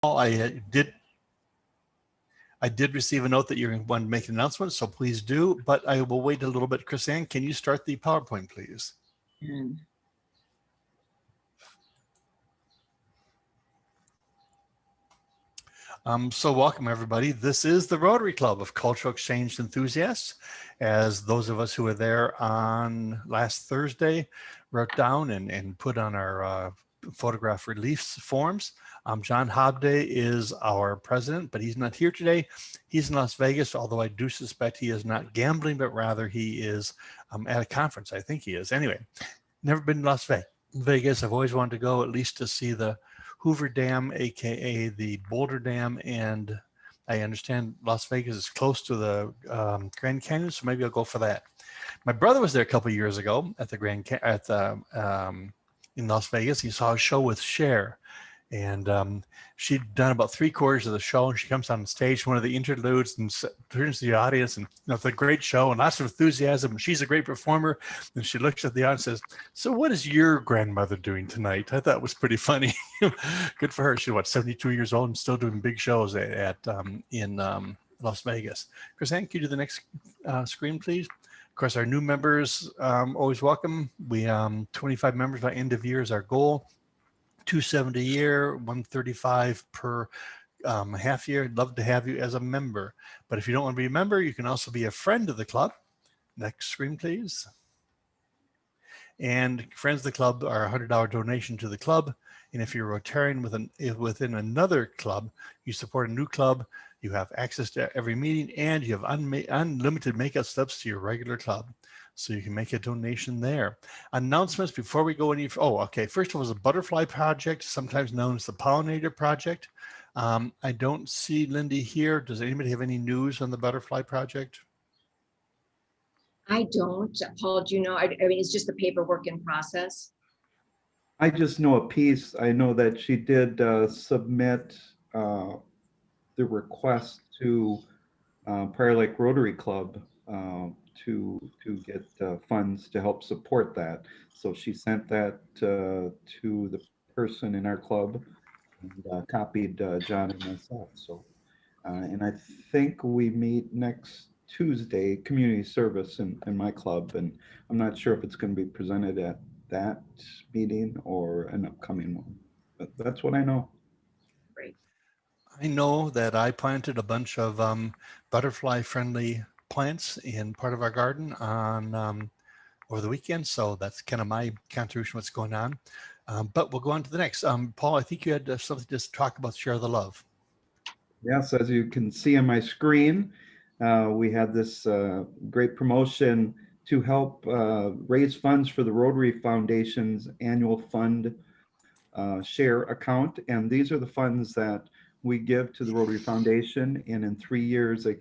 I did receive a note that you're going to make an announcement, so please do, but I will wait a little bit. Chrisanne, can you start the PowerPoint, please? So welcome everybody. This is the Rotary Club of Cultural Exchange Enthusiasts. As those of us who were there on last Thursday wrote down and put on our photograph relief forms. John Hobday is our president, but he's not here today. He's in Las Vegas, although I do suspect he is not gambling, but rather he is at a conference. I think he is. Anyway, never been to Las Vegas. I've always wanted to go at least to see the Hoover Dam, aka the Boulder Dam, and I understand Las Vegas is close to the Grand Canyon, so maybe I'll go for that. My brother was there a couple of years ago at the in Las Vegas. He saw a show with Cher, and she'd done about 3/4 of the show, and she comes on stage, one of the interludes, and turns to the audience, and it's a great show and lots of enthusiasm, and she's a great performer. And she looks at the audience and says, "So what is your grandmother doing tonight?" I thought it was pretty funny. Good for her. She's 72 years old and still doing big shows in Las Vegas. Chrisanne, can you do the next screen, please? Of course, our new members always welcome. We 25 members by end of year is our goal. 270 a year, 135 per half year. I'd love to have you as a member. But if you don't want to be a member, you can also be a friend of the club. Next screen, please. And friends of the club are a $100 donation to the club. And if you're Rotarian within another club, you support a new club, you have access to every meeting, and you have unlimited makeout steps to your regular club. So you can make a donation there. Announcements before we go any, first of all, is a butterfly project, sometimes known as the pollinator project. I don't see Lindy here. Does anybody have any news on the butterfly project? I don't. Paul, do you know? I mean, it's just the paperwork in process. I just know a piece. I know that she did submit the request to Prior Lake Rotary Club to get funds to help support that. So she sent that to the person in our club and copied John and myself. So, and I think we meet next Tuesday, community service in my club, and I'm not sure if it's going to be presented at that meeting or an upcoming one, but that's what I know. Great. I know that I planted a bunch of butterfly-friendly plants in part of our garden on over the weekend, so that's kind of my contribution what's going on. But we'll go on to the next. Paul, I think you had something to just talk about Share the Love. Yes, as you can see on my screen, we had this great promotion to help raise funds for the Rotary Foundation's annual fund share account. And these are the funds that we give to the Rotary Foundation. And in 3 years, a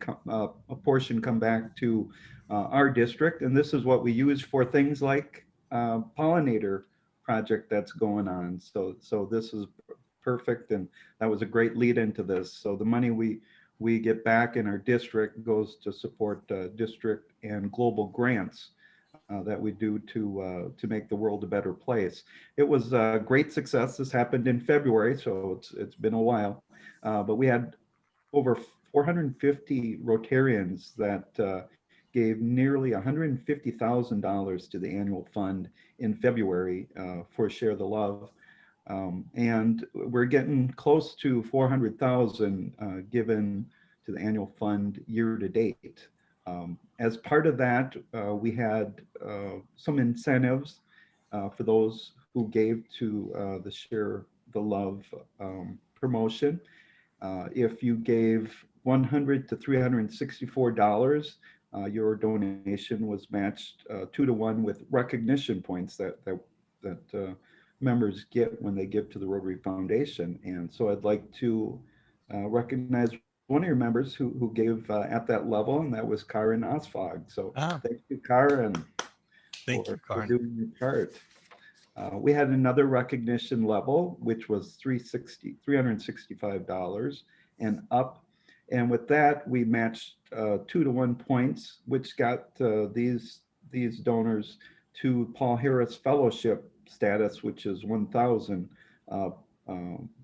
portion come back to our district. And this is what we use for things like pollinator project that's going on. So this is perfect. And that was a great lead into this. So the money we get back in our district goes to support district and global grants that we do to make the world a better place. It was a great success. This happened in February, so it's been a while. But we had over 450 Rotarians that gave nearly $150,000 to the annual fund in February for Share the Love. And we're getting close to 400,000 given to the annual fund year to date. As part of that, we had some incentives for those who gave to the Share the Love promotion. If you gave $100 to $364, your donation was matched 2 to 1 with recognition points that members get when they give to the Rotary Foundation. And so I'd like to recognize one of your members who gave at that level, and that was Karen Osfog. So thank you, Karen, for doing your part. We had another recognition level, which was $365 and up. And with that, we matched 2 to 1 points, which got these donors to Paul Harris Fellowship status, which is 1,000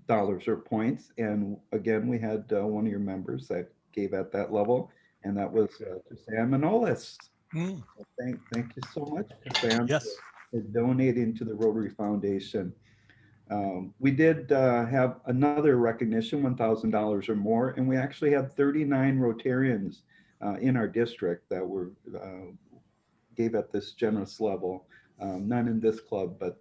dollars or points. And again, we had one of your members that gave at that level, and that was Sam Manolis. Mm, Thank you so much, Sam, yes. for donating to the Rotary Foundation. We did have another recognition, $1,000 or more, and we actually had 39 Rotarians in our district that were gave at this generous level. None in this club, but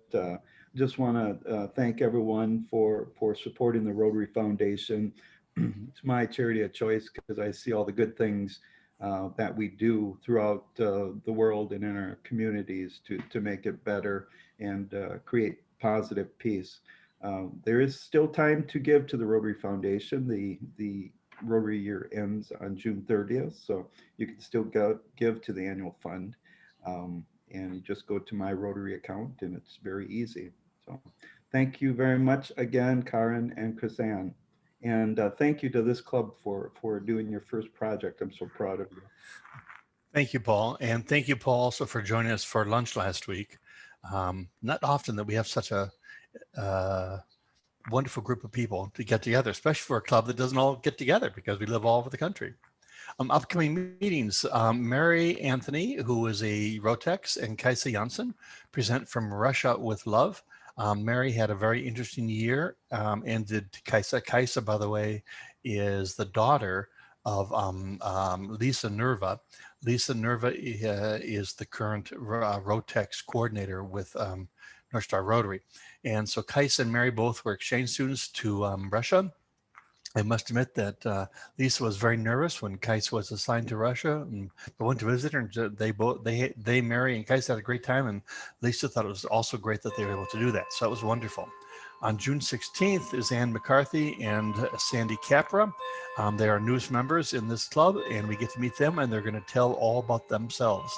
just want to thank everyone for supporting the Rotary Foundation. It's my charity of choice because I see all the good things that we do throughout the world and in our communities to make it better and create positive peace. There is still time to give to the Rotary Foundation. The Rotary year ends on June 30th, so you can still give to the annual fund. And just go to my Rotary account, and it's very easy. So thank you very much again, Karen and Chrisanne. And thank you to this club for doing your first project. I'm so proud of you. Thank you, Paul. And thank you, Paul, also for joining us for lunch last week. Not often that we have such a wonderful group of people to get together, especially for a club that doesn't all get together because we live all over the country. Upcoming meetings, Mary Anthony, who is a Rotex, and Kaisa Janssen present from Russia with Love. Mary had a very interesting year, and did Kaisa. Kaisa, by the way, is the daughter of Lisa Nerva. Lisa Nerva is the current Rotex coordinator with North Star Rotary. And so Kaisa and Mary both were exchange students to Russia. I must admit that Lisa was very nervous when Kaisa was assigned to Russia, and I went to visit her, and they Mary and Kaisa had a great time, and Lisa thought it was also great that they were able to do that. So it was wonderful. On June 16th is Ann McCarthy and Sandy Capra. They are newest members in this club, and we get to meet them, and they're going to tell all about themselves.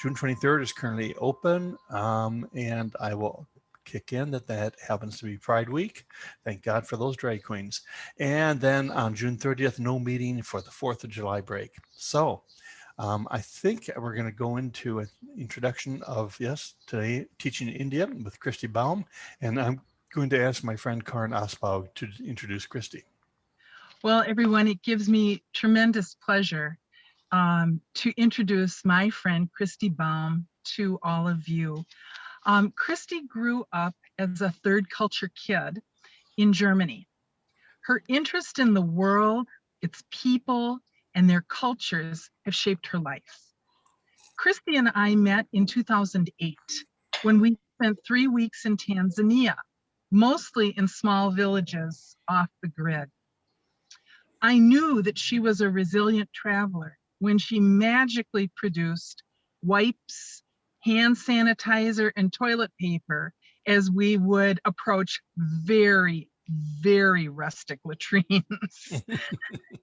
June 23rd is currently open, and I will kick in that happens to be Pride Week. Thank God for those drag queens. And then on June 30th, no meeting for the 4th of July break. So I think we're going to go into an introduction of, yes, today teaching India with Christy Baum. And I'm going to ask my friend Karin Asbaug to introduce Christy. Well, everyone, it gives me tremendous pleasure to introduce my friend Christy Baum to all of you. Christy grew up as a third culture kid in Germany. Her interest in the world, its people, and their cultures have shaped her life. Christy and I met in 2008 when we spent 3 weeks in Tanzania, mostly in small villages off the grid. I knew that she was a resilient traveler when she magically produced wipes, hand sanitizer, and toilet paper as we would approach very, very rustic latrines.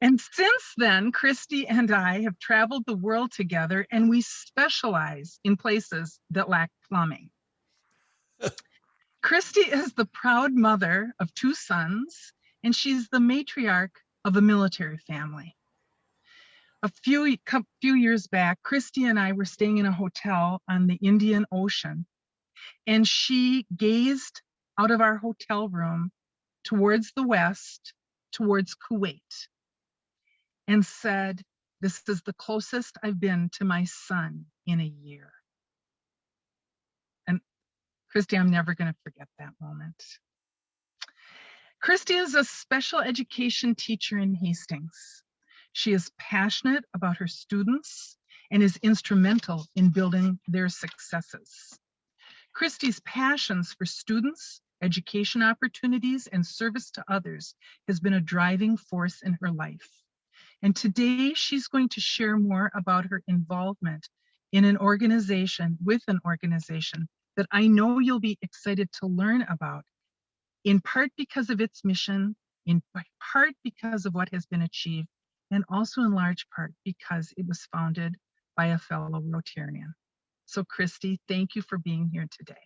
And since then, Christy and I have traveled the world together, and we specialize in places that lack plumbing. Christy is the proud mother of 2 sons, and she's the matriarch of a military family. A few years back, Christy and I were staying in a hotel on the Indian Ocean, and she gazed out of our hotel room towards the west, towards Kuwait, and said, "This is the closest I've been to my son in a year." And Christy, I'm never going to forget that moment. Christy is a special education teacher in Hastings. She is passionate about her students and is instrumental in building their successes. Christy's passions for students, education opportunities, and service to others has been a driving force in her life. And today she's going to share more about her involvement in an organization, that I know you'll be excited to learn about, in part because of its mission, in part because of what has been achieved, and also in large part because it was founded by a fellow Rotarian. So Christy, thank you for being here today.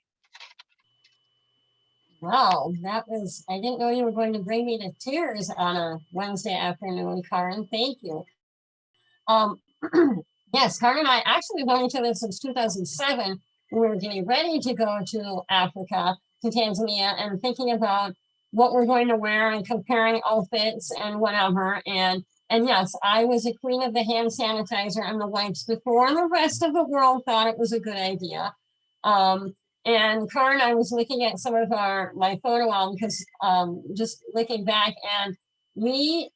Wow, I didn't know you were going to bring me to tears on a Wednesday afternoon, Karin. Thank you. Yes, Karin and I actually known each other since 2007. We were getting ready to go to Africa, to Tanzania, and thinking about what we're going to wear and comparing outfits and whatever. And yes, I was a queen of the hand sanitizer and the wipes before the rest of the world thought it was a good idea. And Karen, I was looking at some of my photo album because just looking back, and we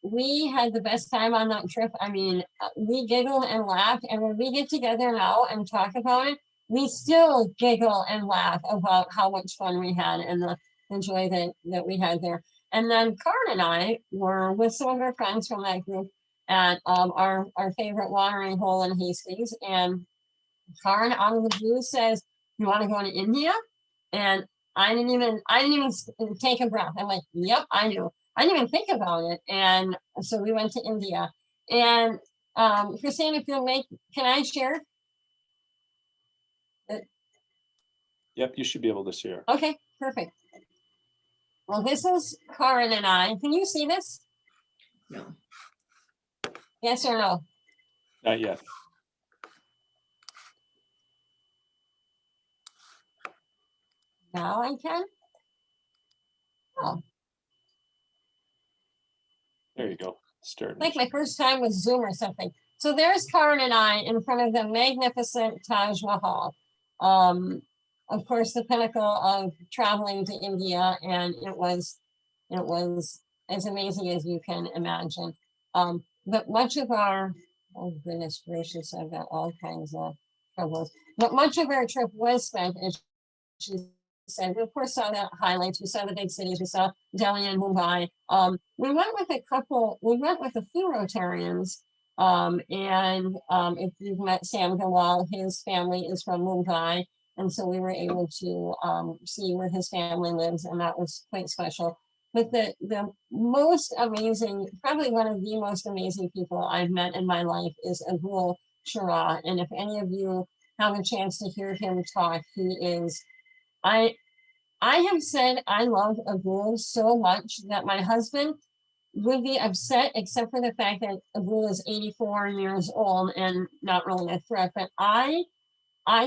had the best time on that trip. I mean, we giggled and laughed, and when we get together now and talk about it, we still giggle and laugh about how much fun we had and the joy that we had there. And then Karen and I were with some of our friends from that group at our favorite watering hole in Hastings. And Karen out of the blue says, "You want to go to India?" And I didn't even take a breath. I'm like, "Yep, I do." I didn't even think about it. And so we went to India. And Christine, if you'll can I share? Yep, you should be able to share. Okay, perfect. Well, this is Karen and I. Can you see this? No. Yes or no? Not yet. Now I can. Oh, There you go. Start. like my first time with Zoom or something. So there's Karen and I in front of the magnificent Taj Mahal. Of course, the pinnacle of traveling to India, and it was as amazing as you can imagine. But much of our, oh goodness gracious, I've got all kinds of troubles. But much of our trip was spent, as she said, we of course saw the highlights, we saw the big cities, we saw Delhi and Mumbai. We went with a few Rotarians. If you've met Sam Gawal, his family is from Mumbai. And so we were able to see where his family lives, and that was quite special. But the most amazing, probably one of the most amazing people I've met in my life is Abul Shara. And if any of you have a chance to hear him talk, he is, I have said I love Abul so much that my husband would be upset, except for the fact that Abul is 84 years old and not really a threat. But I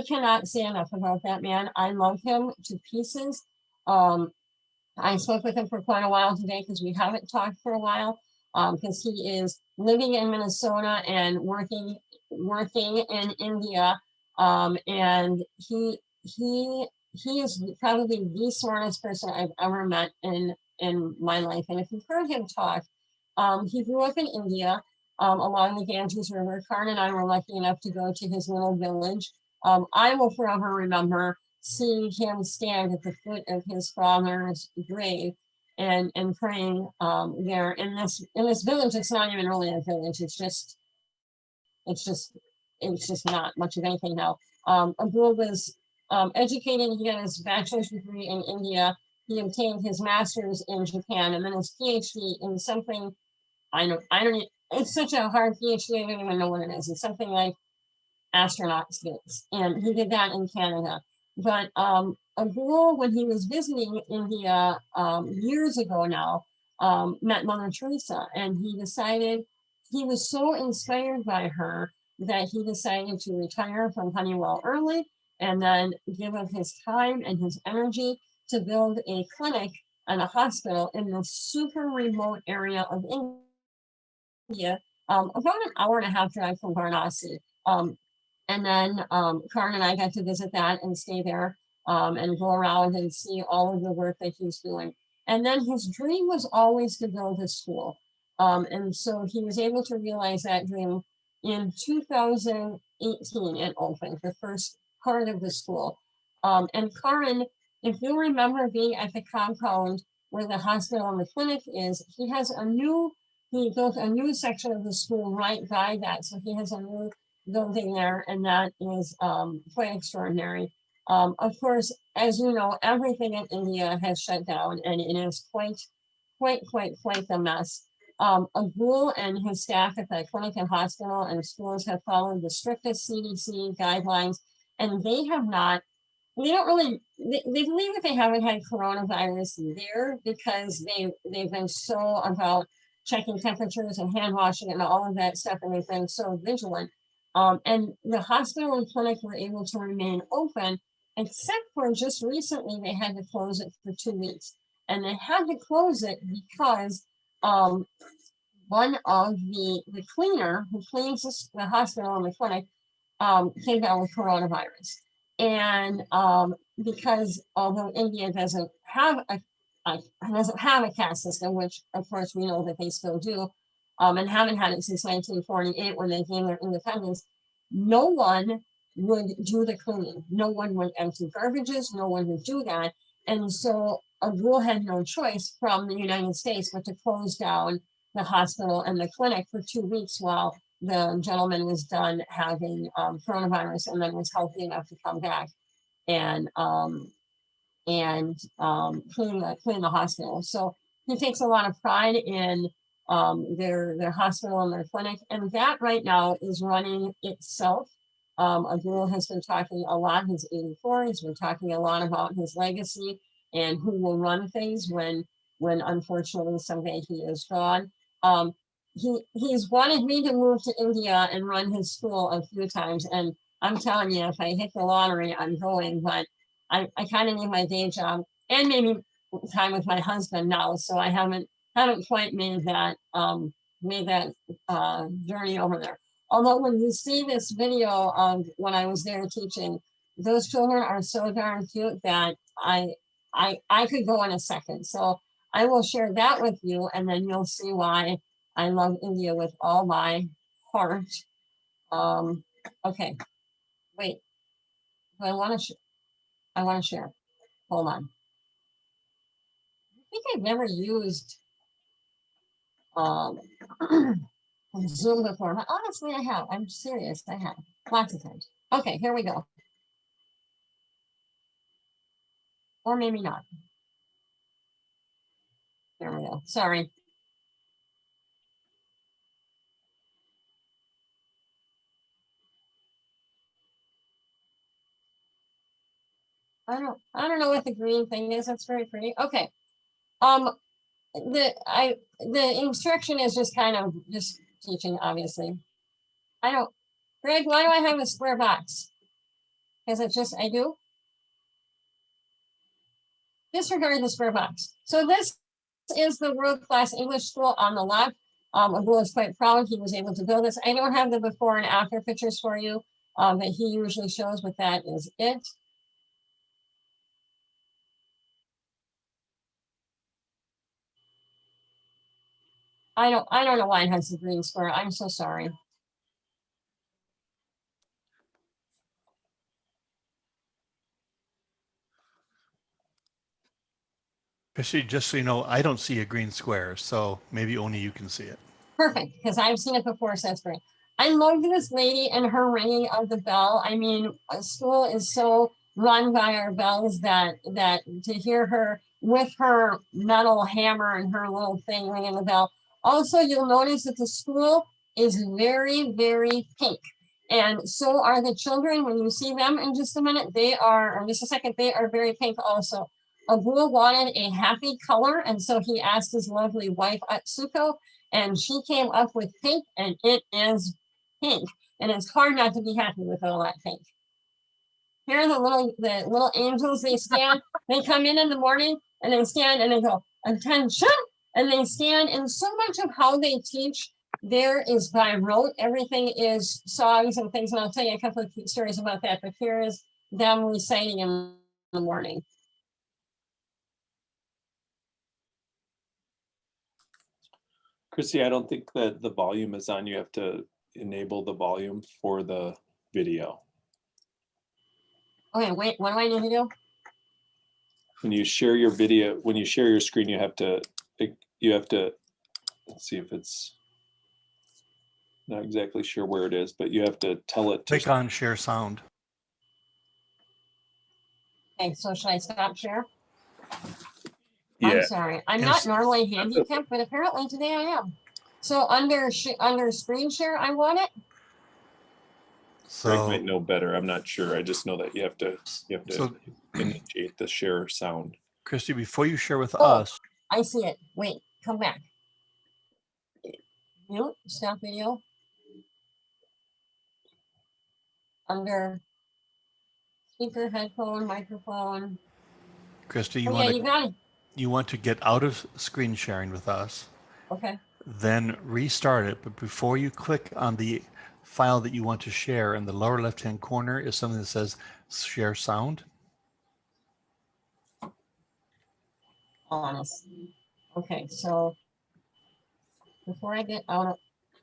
cannot say enough about that man. I love him to pieces. I spoke with him for quite a while today because we haven't talked for a while. Because he is living in Minnesota and working in India. And he is probably the smartest person I've ever met in my life. And if you've heard him talk, he grew up in India along the Ganges River. Karen and I were lucky enough to go to his little village. I will forever remember seeing him stand at the foot of his father's grave and praying there in this village. It's not even really a village. It's just not much of anything now. Abul was educated. He got his bachelor's degree in India. He obtained his master's in Japan, and then his PhD in something. I don't. It's such a hard PhD. I don't even know what it is. It's something like astronaut skills, and he did that in Canada. But Abul, when he was visiting India years ago now, met Mother Teresa, and he was so inspired by her that he decided to retire from Honeywell early and then give up his time and his energy to build a clinic and a hospital in the super remote area of India, about an hour and a half drive from Varanasi. And then Karen and I got to visit that and stay there and go around and see all of the work that he's doing. And then his dream was always to build a school. And so he was able to realize that dream in 2018. It opened the first part of the school. And Karen, if you remember being at the compound where the hospital and the clinic is, he built a new section of the school right by that. So he has a new building there, and that is quite extraordinary. Of course, as you know, everything in India has shut down, and it is quite the mess. Abul and his staff at the clinic and hospital and schools have followed the strictest CDC guidelines, and they believe that they haven't had coronavirus there because they've been so about checking temperatures and hand washing and all of that stuff, and they've been so vigilant. And the hospital and clinic were able to remain open, except for just recently they had to close it for 2 weeks. and they had to close it because one of the cleaner who cleans the hospital and the clinic came down with coronavirus. And because although India doesn't have a caste system, which of course we know that they still do, and haven't had it since 1948 when they gained their independence, no one would do the cleaning. No one would empty garbages. No one would do that. And so Abdul had no choice from the United States but to close down the hospital and the clinic for 2 weeks while the gentleman was done having coronavirus and then was healthy enough to come back and clean the hospital. So he takes a lot of pride in their hospital and their clinic, and that right now is running itself. Abdul has been talking a lot. He's 84. He's been talking a lot about his legacy and who will run things when unfortunately someday he is gone. He's wanted me to move to India and run his school a few times, and I'm telling you, if I hit the lottery, I'm going. But I kind of need my day job and maybe time with my husband now, so I haven't quite made that journey over there. Although when you see this video of when I was there teaching, those children are so darn cute that I could go in a second. So I will share that with you, and then you'll see why I love India with all my heart. Okay, wait. I want to share. Hold on. I think I've never used Zoom before, but honestly, I have. I'm serious. I have lots of times. Okay, here we go. Or maybe not. There we go. Sorry. I don't know what the green thing is. That's very pretty. Okay. The instruction is just kind of just teaching, obviously. Greg, why do I have a square box? Because it's just, I do. Disregard the square box. So this is the world-class English school on the left. Abdul is quite proud he was able to build this. I don't have the before and after pictures for you that he usually shows, but that is it. I don't know why it has the green square. I'm so sorry. Christy, just so you know, I don't see a green square, so maybe only you can see it. Perfect, because I've seen it before, so that's great. I love this lady and her ringing of the bell. I mean, a school is so run by our bells that to hear her with her metal hammer and her little thing ringing the bell. Also, you'll notice that the school is very, very pink. And so are the children. When you see them in just a minute, they are, or just a second, they are very pink also. Abdul wanted a happy color, and so he asked his lovely wife, Atsuko, and she came up with pink, and it is pink. And it's hard not to be happy with all that pink. Here are the little angels, they stand, they come in the morning, and they stand and they go, attention, and they stand, and so much of how they teach there is by rote. Everything is songs and things, and I'll tell you a couple of stories about that, but here is them reciting in the morning. Christy, I don't think that the volume is on. You have to enable the volume for the video. Okay, wait, what do I need to do? When you share your video, when you share your screen, you have to, let's see if it's, not exactly sure where it is, but you have to tell it to Click on share sound. Okay, so should I stop share? Yeah. I'm sorry. I'm not normally handicapped, but apparently today I am. So under screen share, I want it. Greg So might know better. I'm not sure. I just know that you have to So- initiate the share sound. Christy, before you share with Oh. us, I see it. Wait, come back. Mute, stop video. Under speaker, headphone, microphone. Christy, Oh yeah, you got it. you want to get out of screen sharing with us, Okay, then restart it. But before you click on the file that you want to share, in the lower left-hand corner is something that says share sound. honest. Okay, so before I get out of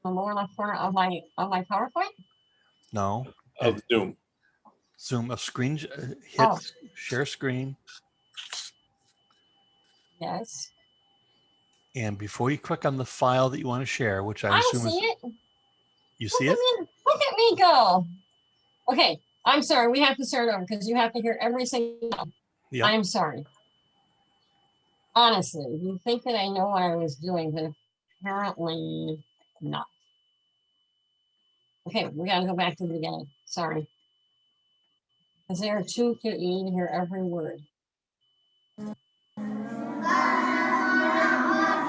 the lower left corner of my PowerPoint, No, Of Zoom. Zoom a screen, hit Oh. share screen. yes, And before you click on the file that you want to share, which I I assume see is, it. you see it? Look at me go. Okay, I'm sorry. We have to start over because you have to hear every single. Yeah. I'm sorry. Honestly, you think that I know what I was doing, but apparently not. Okay, we gotta go back to the beginning. Sorry. Because there are two to you need to hear every word.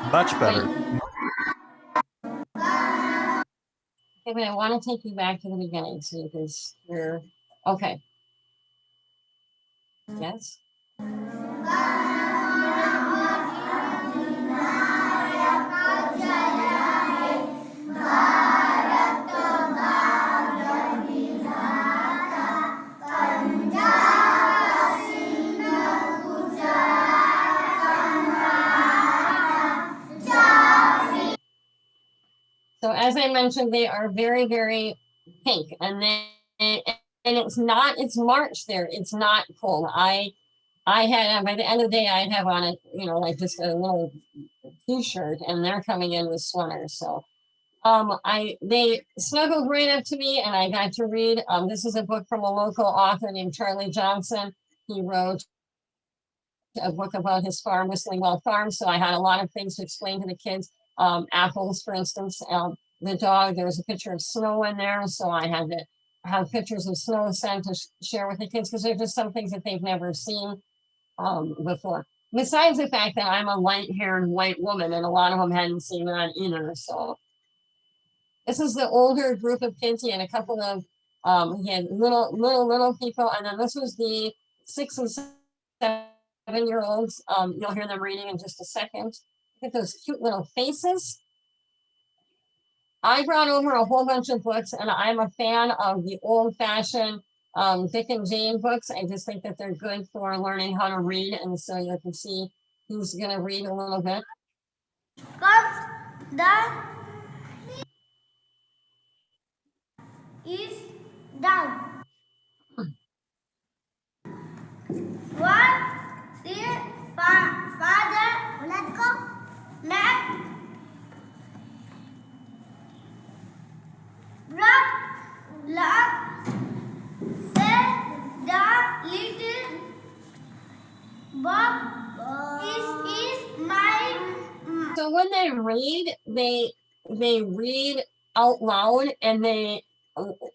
Much better. Okay, but I want to take you back to the beginning so you can hear. Okay. Yes. So as I mentioned, they are very, very pink, and it's not. It's March there. It's not cold. I had by the end of the day I'd have on a like just a little t-shirt, and they're coming in with sweaters. So they snuggled right up to me, and I got to read. This is a book from a local author named Charlie Johnson. He wrote a book about his farm, Whistling Well Farm. So I had a lot of things to explain to the kids. Apples, for instance, the dog, there was a picture of snow in there. So I had to have pictures of snow sent to share with the kids because there's just some things that they've never seen before. Besides the fact that I'm a light-haired white woman, and a lot of them hadn't seen that either. So this is the older group of kids. He had a couple of he had little people, and then this was the 6 and 7-year-olds. You'll hear them reading in just a second. Look at those cute little faces. I brought over a whole bunch of books, and I'm a fan of the old-fashioned Dick and Jane books. I just think that they're good for learning how to read, and so you can see who's going to read a little bit. The is down. What is father? Let's go. Next. Brought luck. Said the little Bob is my. So when they read, they read out loud, and they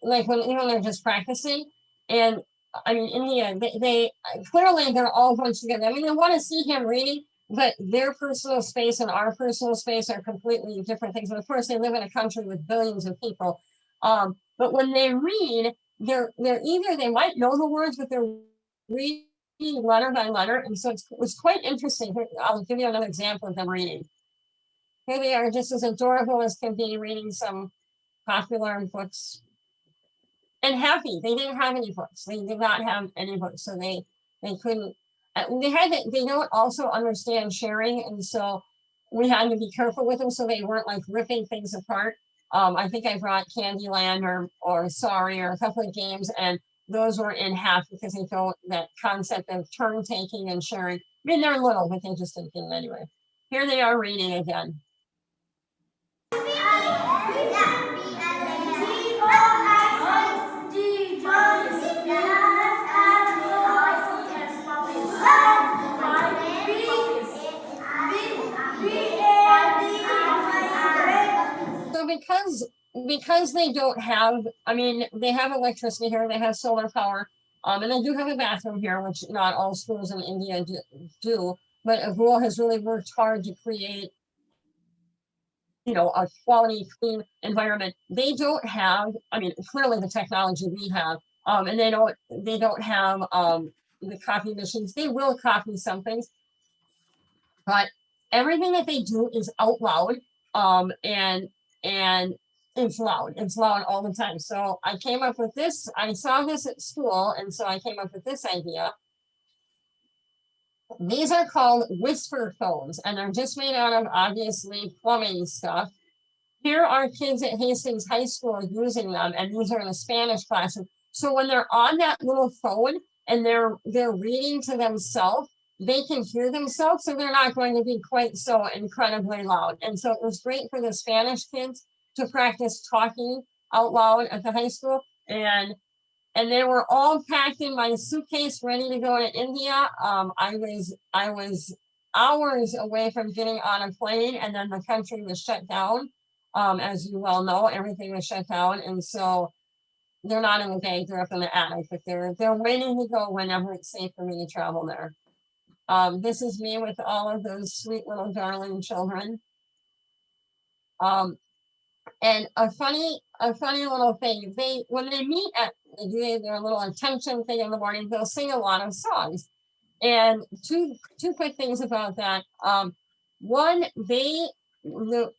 like when they're just practicing. And I mean, in the end, they clearly they're all bunched together. I mean, they want to see him reading, but their personal space and our personal space are completely different things. And of course, they live in a country with billions of people. But when they read, they're either they might know the words, but they're reading letter by letter, and so it was quite interesting. I'll give you another example of them reading. Here they are, just as adorable as can be, reading some popular books. And happy, they didn't have any books. They did not have any books, so they couldn't. They don't also understand sharing, and so we had to be careful with them so they weren't like ripping things apart. I think I brought Candyland or Sorry or a couple of games, and those were in half because they don't that concept of turn taking and sharing. I mean, they're little, but they just didn't get it anyway. Here they are reading again. So because they don't have, I mean, they have electricity here, they have solar power, and they do have a bathroom here, which not all schools in India do, but Avul has really worked hard to create, a quality, clean environment. They don't have, I mean, clearly the technology we have, and they don't have the copy machines. They will copy some things. but everything that they do is out loud. And it's loud. It's loud all the time. So I came up with this. I saw this at school, and so I came up with this idea. These are called whisper phones, and they're just made out of obviously plumbing stuff. Here are kids at Hastings High School using them, and these are in a Spanish classroom. So when they're on that little phone and they're reading to themselves, they can hear themselves, so they're not going to be quite so incredibly loud. And so it was great for the Spanish kids to practice talking out loud at the high school. And they were all packed in my suitcase, ready to go to India. I was hours away from getting on a plane, and then the country was shut down. As you well know, everything was shut down, and so they're not in the bag; they're up in the attic. But they're waiting to go whenever it's safe for me to travel there. This is me with all of those sweet little darling children. And a funny little thing, when they meet at their little attention thing in the morning, they'll sing a lot of songs. And two quick things about that. One,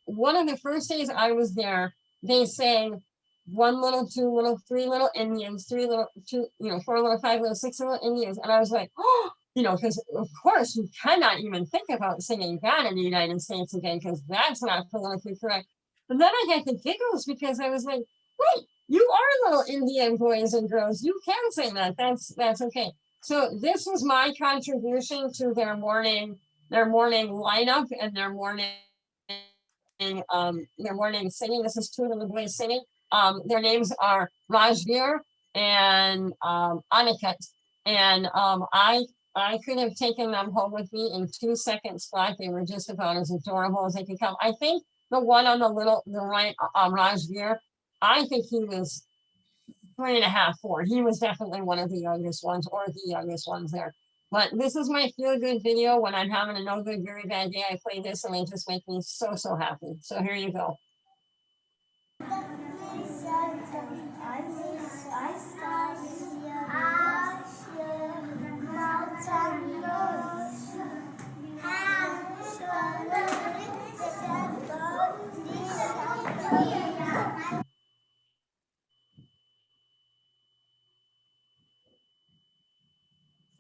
one of the first days I was there, they sang 1 little, 2 little, 3 little Indians, 4 little, 5 little, 6 little Indians. And I was like, oh, because of course you cannot even think about singing that in the United States again, because that's not politically correct. But then I got the giggles because I was like, wait, you are little Indian boys and girls. You can sing that. That's okay. So this was my contribution to their morning lineup and their morning singing. This is 2 of the boys singing. Their names are Rajveer and Aniket. And I could have taken them home with me in 2 seconds flat. They were just about as adorable as they could come. I think the one on the right, Rajveer, I think he was 3.5, 4. He was definitely one of the youngest ones, or the youngest ones there. But this is my feel-good video. When I'm having a no-good, very bad day, I play this and they just make me so, so happy. So here you go.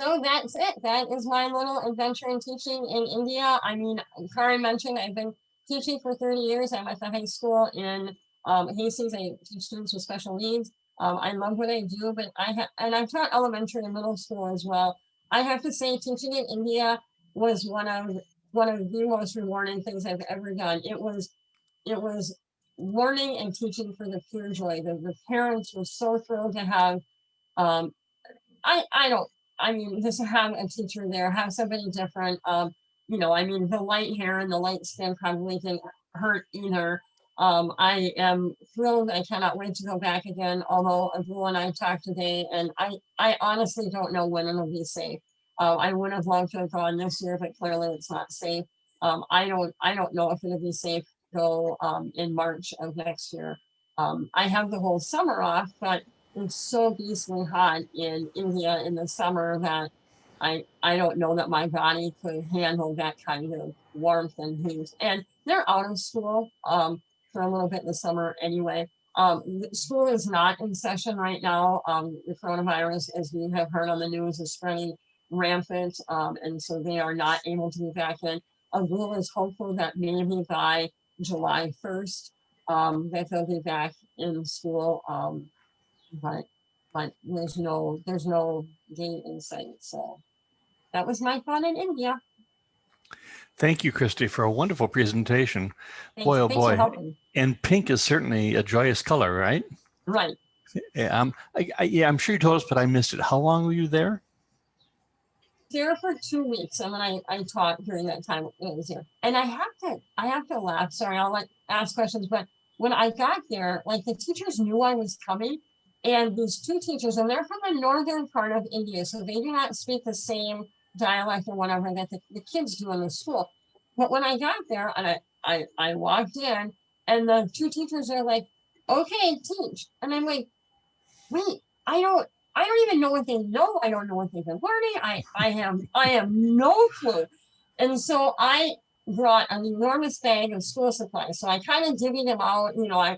So that's it. That is my little adventure in teaching in India. I mean, Kari mentioned I've been teaching for 30 years. I'm at the high school in Hastings. I teach students with special needs. I love what I do, but I've taught elementary and middle school as well. I have to say, teaching in India was one of the most rewarding things I've ever done. It was learning and teaching for the pure joy. The parents were so thrilled to have. Just to have a teacher there, have somebody different. The light hair and the light skin probably didn't hurt either. I am thrilled. I cannot wait to go back again. Although Abdul and I talked today, and I honestly don't know when it'll be safe. I would have loved to have gone this year, but clearly it's not safe. I don't know if it'll be safe to go in March of next year. I have the whole summer off, but it's so beastly hot in India in the summer that I don't know that my body could handle that kind of warmth and heat. And they're out of school for a little bit in the summer anyway. School is not in session right now. The coronavirus, as we have heard on the news, is spreading rampant, and so they are not able to be back in. Abdul is hopeful that maybe by July 1st that they'll be back in school. But there's no date in sight. So that was my fun in India. Thank you, Christy, for a wonderful presentation. Thanks, Boy, oh thanks for boy. helping. And pink is certainly a joyous color, right? Right. Yeah, I'm sure you told us, but I missed it. How long were you there? There for 2 weeks, and then I taught during that time when I was here. And I have to laugh. Sorry, I'll ask questions, but when I got there, like the teachers knew I was coming. And these 2 teachers, and they're from the northern part of India, so they do not speak the same dialect or whatever that the kids do in the school. But when I got there and I walked in, and the 2 teachers are like, "Okay, teach," and I'm like, "Wait, I don't even know what they know. I don't know what they've been learning. I have no clue." And so I brought an enormous bag of school supplies. So I kind of divvied them out, you know, I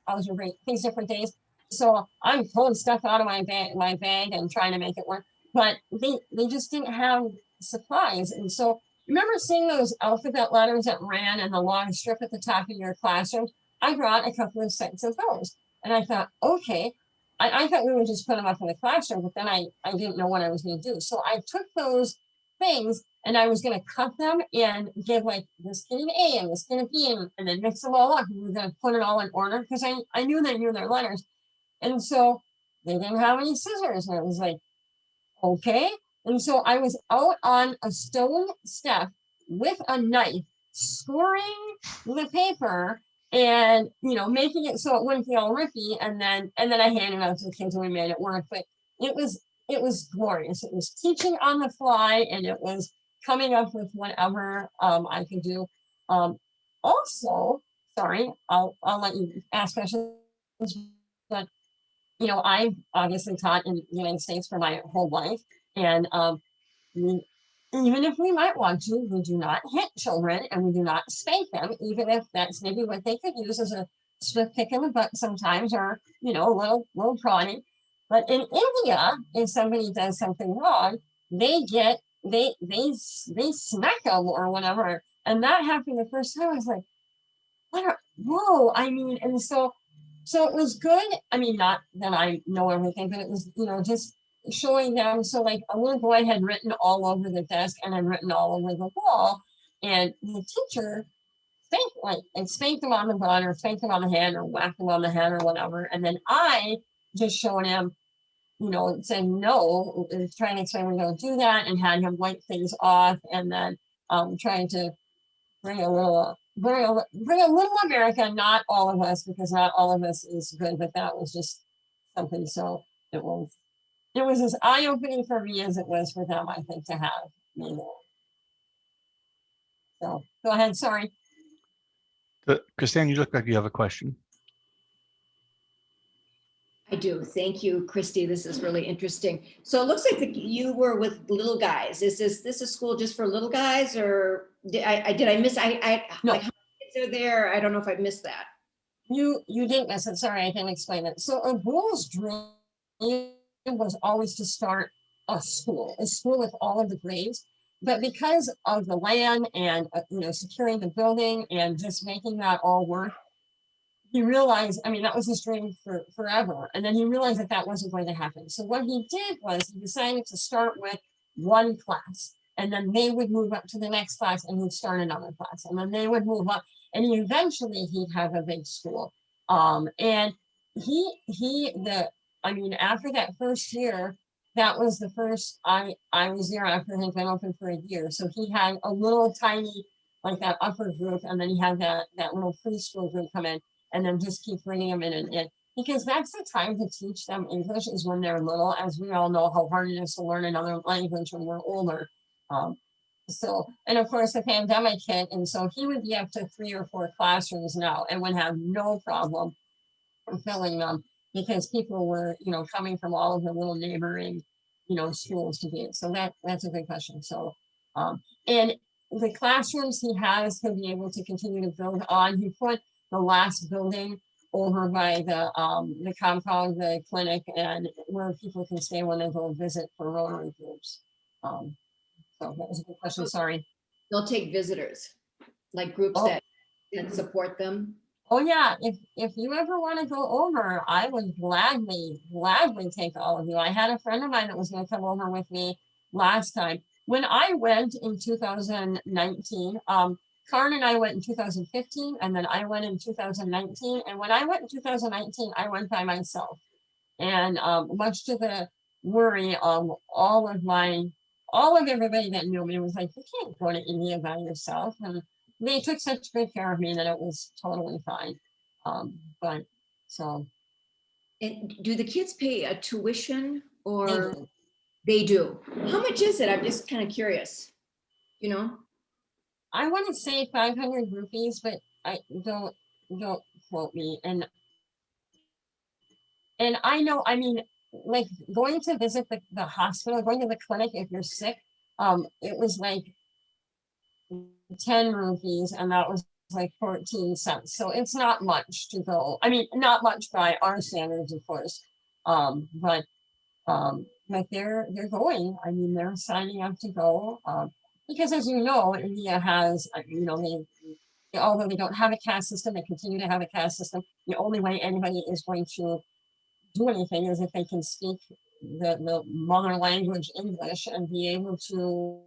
was great things different days. So I'm pulling stuff out of my bag and trying to make it work. But they just didn't have supplies. And so remember seeing those alphabet letters that ran in the long strip at the top of your classroom? I brought a couple of sets of those. And I thought, okay. I thought we would just put them up in the classroom, but then I didn't know what I was going to do. So I took those things and I was going to cut them and give like this kid an A and this kid a B and then mix them all up. And we were going to put it all in order because I knew they knew their letters. And so they didn't have any scissors. And it was like, okay. And so I was out on a stone step with a knife, scoring the paper and, you know, making it so it wouldn't feel rippy. And then I handed it out to the kids and we made it work. But it was glorious. It was teaching on the fly and it was coming up with whatever I could do. Also, sorry, I'll let you ask questions, but you know, I've obviously taught in the United States for my whole life. And even if we might want to, we do not hit children and we do not spank them, even if that's maybe what they could use as a swift kick in the butt sometimes, or, you know, a little prodding. But in India, if somebody does something wrong, they smack them or whatever. And that happened the first time. I was like, whoa, I mean, and so it was good. I mean, not that I know everything, but it was, you know, just showing them. So like a little boy had written all over the desk and had written all over the wall. And the teacher spanked him on the butt or spanked him on the hand or whacked him on the head or whatever. And then I just showed him, you know, saying no, trying to explain we don't do that and had him wipe things off and then trying to bring a little America, not all of us, because not all of us is good, but that was just something. So it was as eye-opening for me as it was for them, I think, to have me there. So go ahead, sorry. Christine, you look like you have a question. I do. Thank you, Christy. This is really interesting. So it looks like you were with little guys. Is this a school just for little guys, or did I miss? No. Like how many kids are there? I don't know if I missed that. You didn't miss it. Sorry, I didn't explain it. So a bull's dream was always to start a school with all of the grades. But because of the land and you know, securing the building and just making that all work, he realized, I mean, that was his dream for forever. And then he realized that wasn't going to happen. So what he did was he decided to start with one class, and then they would move up to the next class and he'd start another class, and then they would move up, and eventually he'd have a big school. And after that first year, that was the first I was there after it had been open for a year. So he had a little tiny, like that upper group, and then he had that little preschool group come in, and then just keep bringing them in and in. Because that's the time to teach them English, is when they're little, as we all know how hard it is to learn another language when we're older. So, and of course the pandemic hit, and so he would be up to 3 or 4 classrooms now and would have no problem filling them, because people were, you know, coming from all of the little neighboring, you know, schools to be. So that's a good question. So, and the classrooms he has can be able to continue to build on. He put the last building over by the compound, the clinic, and where people can stay when they go visit for Rotary groups. So that was a good question. Sorry. They'll take visitors, like groups that support them. Oh yeah, if you ever want to go over, I would gladly take all of you. I had a friend of mine that was going to come over with me last time. When I went in 2019, Karen and I went in 2015, and then I went in 2019. And when I went in 2019, I went by myself. And much to the worry of all of everybody that knew me, was like, you can't go to India by yourself. And they took such good care of me that it was totally fine. But so. And do the kids pay a tuition, or They do. they do? How much is it? I'm just kind of curious, you know? I want to say 500 rupees, but I don't quote me. And I know, I mean, like going to visit the hospital, going to the clinic if you're sick, it was like 10 rupees, and that was like 14 cents. So it's not much to go. I mean, not much by our standards, of course. But they're going. I mean, they're signing up to go. Because as you know, India has, although they don't have a caste system, they continue to have a caste system. The only way anybody is going to do anything is if they can speak the mother language English and be able to,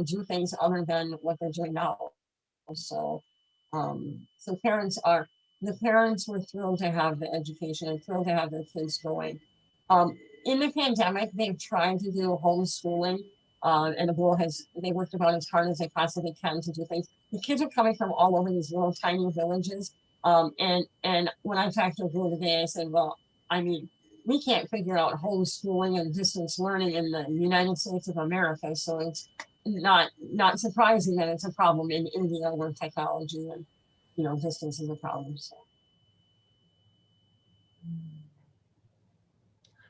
do things other than what they're doing now. So, so the parents were thrilled to have the education and thrilled to have their kids going. In the pandemic, they've tried to do homeschooling, and they worked about as hard as they possibly can to do things. The kids are coming from all over these little tiny villages. And when I talked to a girl today, I said, well, I mean, we can't figure out homeschooling and distance learning in the United States of America. So it's not surprising that it's a problem in India where technology and, distance is a problem. So.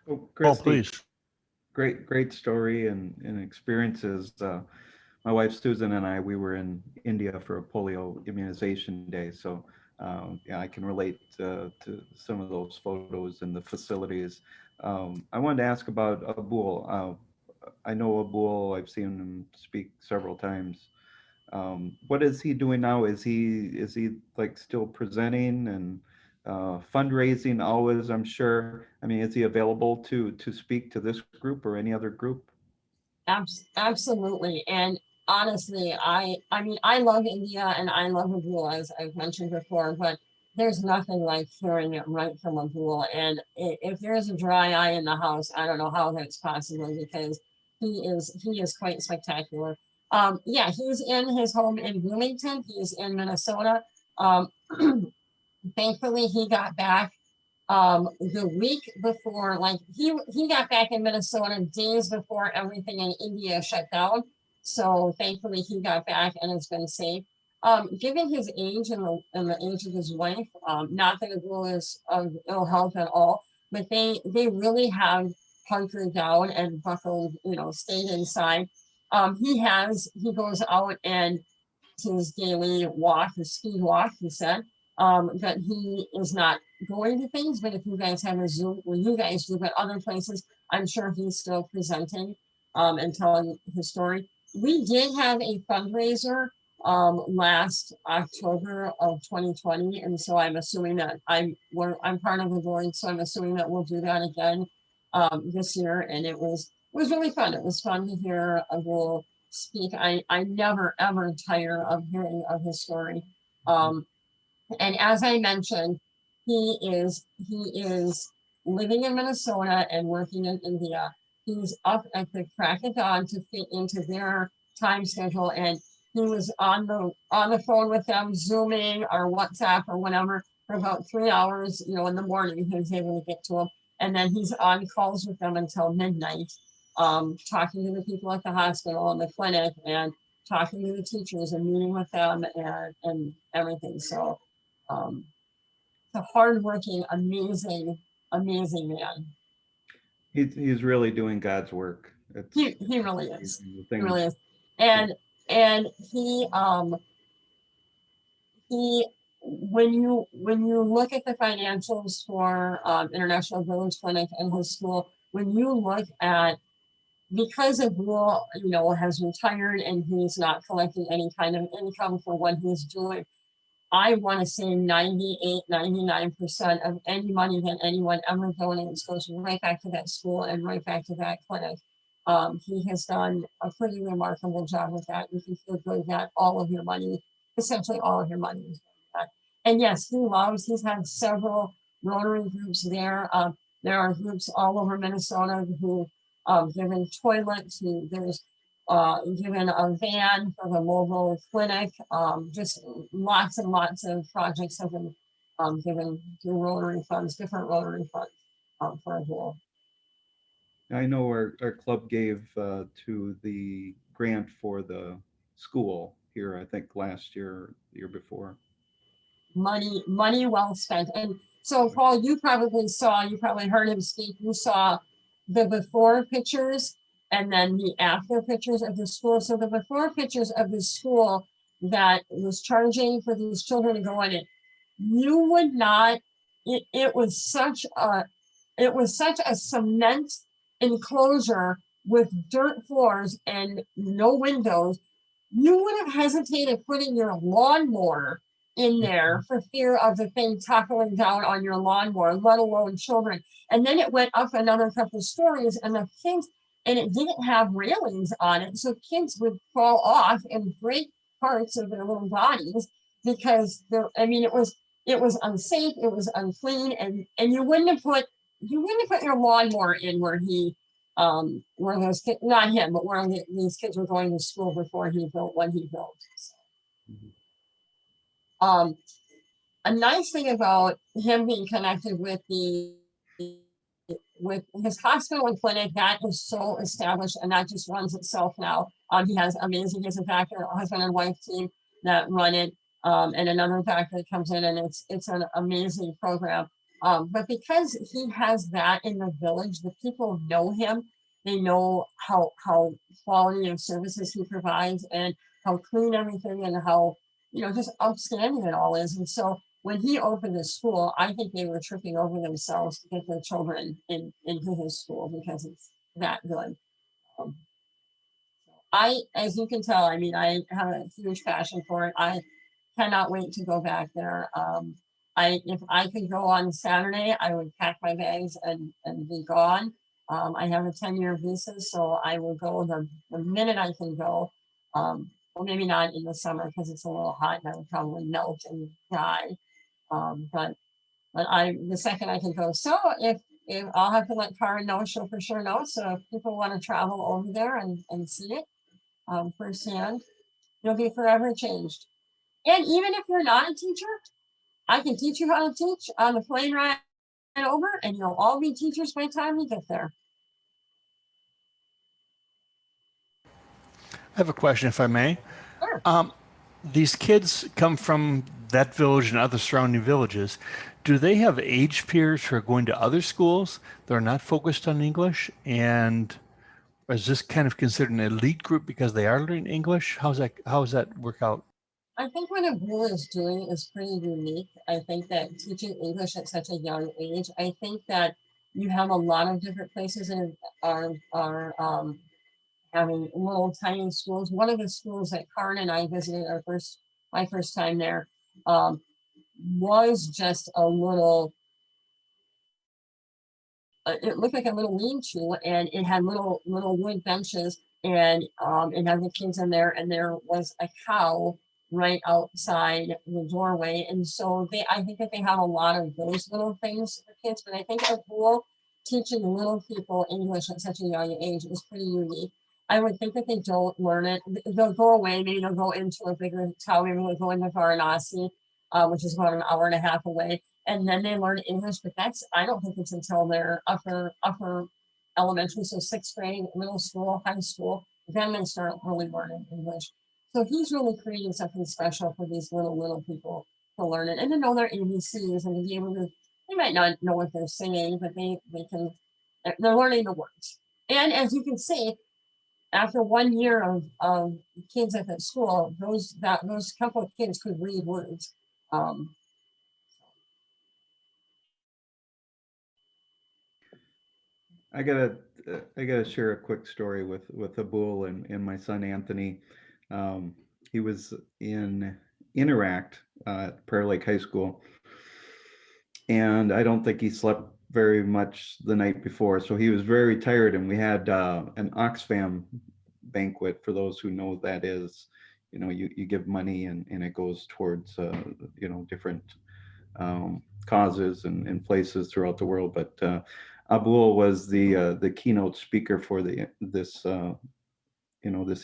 Oh, Oh, Christy, please. great story and experiences. My wife Susan and I, we were in India for a polio immunization day. So yeah, I can relate to some of those photos and the facilities. I wanted to ask about Abul. I know Abul, I've seen him speak several times. What is he doing now? Is he like still presenting and fundraising always, I'm sure? I mean, is he available to speak to this group or any other group? Absolutely. And honestly, I mean, I love India and I love Abul, as I've mentioned before, but there's nothing like hearing it right from Abul. And if there's a dry eye in the house, I don't know how that's possible because he is quite spectacular. Yeah, he's in his home in Bloomington. He's in Minnesota. Thankfully, he got back the week before, like he got back in Minnesota days before everything in India shut down. So thankfully he got back and it's been safe. Given his age and the age of his wife, not that Abul is of ill health at all, but they really have hunkered down and buckled, stayed inside. He goes out and his daily walk, his speed walk, he said, that he is not going to things, but if you guys have a Zoom, well, you guys do, but other places, I'm sure he's still presenting and telling his story. We did have a fundraiser last October of 2020, and so I'm assuming that I'm part of the board, so I'm assuming that we'll do that again this year, and it was really fun. It was fun to hear Abul speak. I never ever tire of hearing of his story. And as I mentioned, he is living in Minnesota and working in India. He's up at the crack of dawn to fit into their time schedule, and he was on the phone with them, Zooming or WhatsApp or whatever for about 3 hours. In the morning he was able to get to them, and then he's on calls with them until midnight, talking to the people at the hospital and the clinic, and talking to the teachers and meeting with them and everything. So. A hardworking, amazing man. He's really doing God's work. He really is. He really is. And he when you look at the financials for International Village Clinic and his school, when you look at, because Abul, has retired and he's not collecting any kind of income for what he's doing, I want to say 99% of any money that anyone ever donates goes right back to that school and right back to that clinic. He has done a pretty remarkable job with that. You can feel good that all of your money, essentially all of your money is going back. And yes, he's had several Rotary groups there. There are groups all over Minnesota who given toilets, there's given a van for the mobile clinic. Just lots and lots of projects have been given through Rotary funds, different Rotary funds for Abul. I know our club gave to the grant for the school here, I think last year, the year before. Money well spent. And so Paul, you probably heard him speak. You saw the before pictures and then the after pictures of the school. So the before pictures of the school that was charging for these children to go in it, you would not, it was such a cement enclosure with dirt floors and no windows. You would have hesitated putting your lawnmower in there for fear of the thing toppling down on your lawnmower, let alone children. And then it went up another couple of stories, and the kids, and it didn't have railings on it, so kids would fall off and break parts of their little bodies because it was unsafe, it was unclean, and you wouldn't have put your lawnmower in where where those kids, not him, but where these kids were going to school before he built what he built. A nice thing about him being connected with his hospital and clinic, that is so established and that just runs itself now. He has a doctor, a husband and wife team that run it, and another doctor that comes in, and it's an amazing program. But because he has that in the village, the people know him. They know how quality of services he provides and how clean everything and how, just outstanding it all is. And so when he opened his school, I think they were tripping over themselves to get their children into his school because it's that good. As you can tell, I have a huge passion for it. I cannot wait to go back there. If I could go on Saturday, I would pack my bags and be gone. I have a 10-year visa, so I will go the minute I can go. Well, maybe not in the summer because it's a little hot and I would probably melt and die. But the second I can go. So if I'll have to let Karen know, she'll for sure know. So if people want to travel over there and see it firsthand, you'll be forever changed. And even if you're not a teacher, I can teach you how to teach on the plane ride over, and you'll all be teachers by the time you get there. I have a question, if I may. Sure. These kids come from that village and other surrounding villages. Do they have age peers who are going to other schools that are not focused on English? And is this kind of considered an elite group because they are learning English? How does that work out? I think what Abdul is doing is pretty unique. I think that teaching English at such a young age, I think that you have a lot of different places that are having little tiny schools. One of the schools that Karen and I visited my first time there was just a little, it looked like a little lean-to, and it had little wood benches, and it had the kids in there, and there was a cow right outside the doorway. And so I think that they have a lot of those little things for kids, but I think our school teaching little people English at such a young age is pretty unique. I would think that they don't learn it. They'll go away, maybe they'll go into a bigger town, maybe they'll go into Varanasi, which is about an hour and a half away, and then they learn English, but I don't think it's until they're upper elementary, so 6th grade, middle school, high school, then they start really learning English. So he's really creating something special for these little people to learn it and to know their ABCs and to be able to, they might not know what they're singing, but they're learning the words. And as you can see, after 1 year of kids at that school, those couple of kids could read words. I gotta share a quick story with Abul and my son Anthony. He was in Interact at Prairie Lake High School, and I don't think he slept very much the night before, so he was very tired. And we had an Oxfam banquet. For those who know what that is, you give money and it goes towards different causes and places throughout the world. But Abul was the keynote speaker for this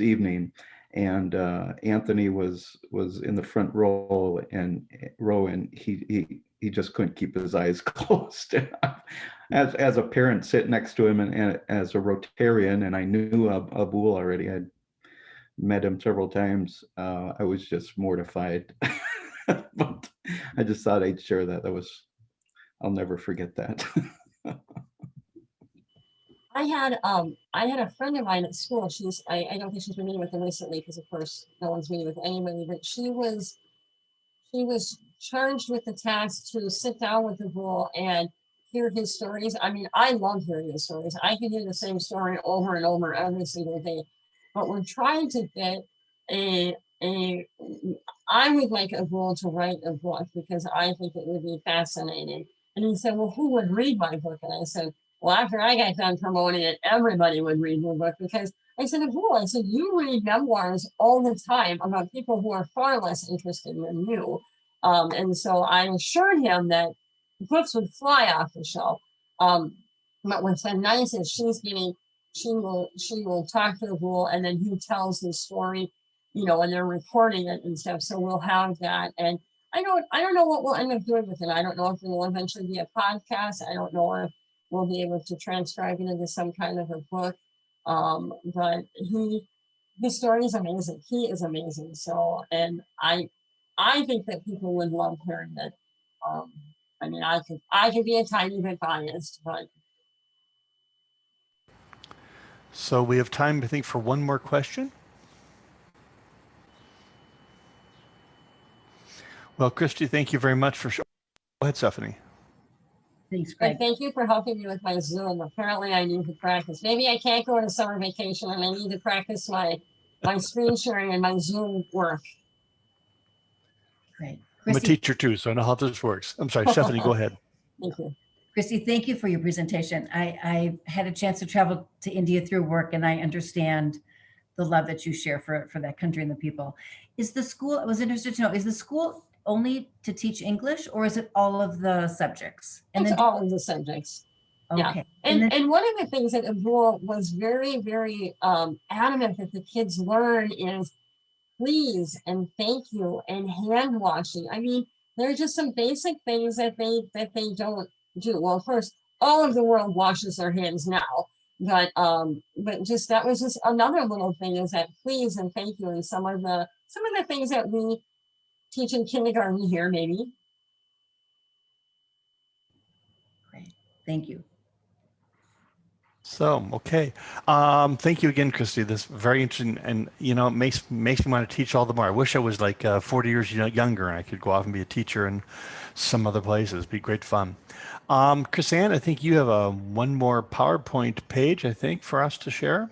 evening, and Anthony was in the front row, and he just couldn't keep his eyes closed. As a parent, sit next to him, and as a Rotarian, and I knew Abul already. I'd met him several times. I was just mortified, but I just thought I'd share that. I'll never forget that. had a friend of mine at school. I don't think she's been meeting with them recently because of course no one's meeting with anybody, but she was charged with the task to sit down with the bull and hear his stories. I mean, I love hearing his stories. I can hear the same story over and over every single day. But we're trying to get I would like a bull to write a book because I think it would be fascinating. And he said, well, who would read my book? And I said, well, after I got done promoting it, everybody would read your book because I said, bull, I said, you read memoirs all the time about people who are far less interested than you. And so I assured him that books would fly off the shelf. But what's been nice is she will talk to the bull and then he tells the story, you know, and they're recording it and stuff. So we'll have that. And I don't know what we'll end up doing with it. I don't know if it will eventually be a podcast. I don't know if we'll be able to transcribe it into some kind of a book. But his story is amazing. He is amazing. So, and I think that people would love hearing it. I mean, I could be a tiny bit biased, but. So we have time, I think, for one more question. Well, Christy, thank you very much for showing. Go ahead, Stephanie. Thanks, But Greg. thank you for helping me with my Zoom. Apparently I need to practice. Maybe I can't go on a summer vacation and I need to practice my screen sharing and my Zoom work. Great. I'm a Christy, teacher too, so I know how this works. I'm sorry, Stephanie, go ahead. Thank you. Christy, thank you for your presentation. I had a chance to travel to India through work, and I understand the love that you share for that country and the people. Is the school, I was interested to know, is the school only to teach English, or is it all of the subjects? And It's then, all of the subjects. Yeah. okay. And then, one of the things that Abdul was very, very adamant that the kids learn is please and thank you and hand washing. I mean, there are just some basic things that they don't do. Well, first, all of the world washes their hands now, but just that was just another little thing is that please and thank you and some of the things that we teach in kindergarten here, maybe. great. Thank you. So, okay. Thank you again, Christy. This is very interesting. And, you know, it makes me want to teach all the more. I wish I was like 40 years younger and I could go off and be a teacher in some other places. It'd be great fun. Chrisanne, I think you have one more PowerPoint page, I think, for us to share.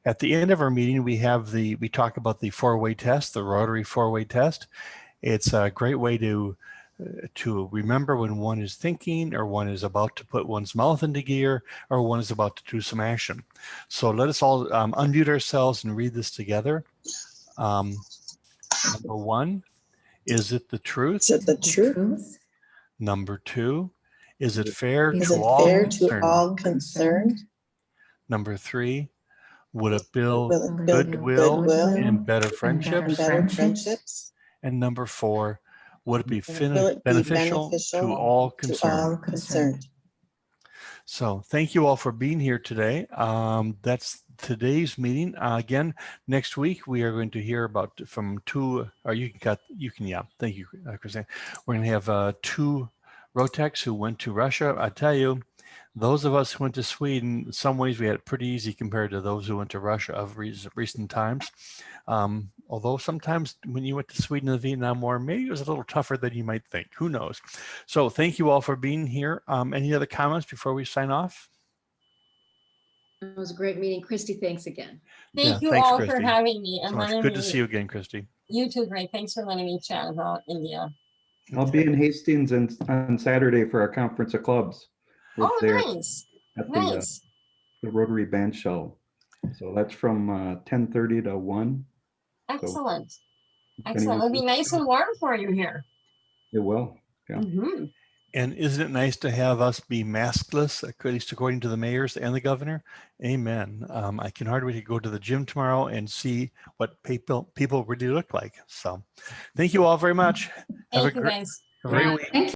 At the end of our meeting, we talk about the four-way test, the rotary four-way test. It's a great way to remember when one is thinking or one is about to put one's mouth into gear or one is about to do some action. So let us all unmute ourselves and read this together. Number one, is it the truth? Is it the truth? Number two, is it fair Is to it all fair concerned? to all concerned? Number three, would it build Will it build goodwill goodwill and better and friendships? better friendships? And number four, would it be Will it be beneficial to all concerned? concerned? So thank you all for being here today. That's today's meeting. Again, next week we are going to hear about from two, or yeah, thank you, Christine. We're going to have two Rotecs who went to Russia. I tell you, those of us who went to Sweden, in some ways we had it pretty easy compared to those who went to Russia of recent times. Although sometimes when you went to Sweden and the Vietnam War, maybe it was a little tougher than you might think. Who knows? So thank you all for being here. Any other comments before we sign off? It was a great meeting. Christy, thanks again. Thank you thanks, all Christy, for having me and so much. letting Good me. to see you again, Christy. You too, great. Thanks for letting me chat about India. I'll be in Hastings on Saturday for our conference of clubs. We're Oh, there nice. at Nice. the Rotary Band Shell. So that's from 10:30 to 1. Excellent. If Excellent. anyone It'll be wants nice to- and warm for you here. It will. Yeah. Mhm. And isn't it nice to have us be maskless, at least according to the mayors and the governor? Amen. I can hardly wait to go to the gym tomorrow and see what people really look like. So thank you all very much. Thank you, guys. Have a great week.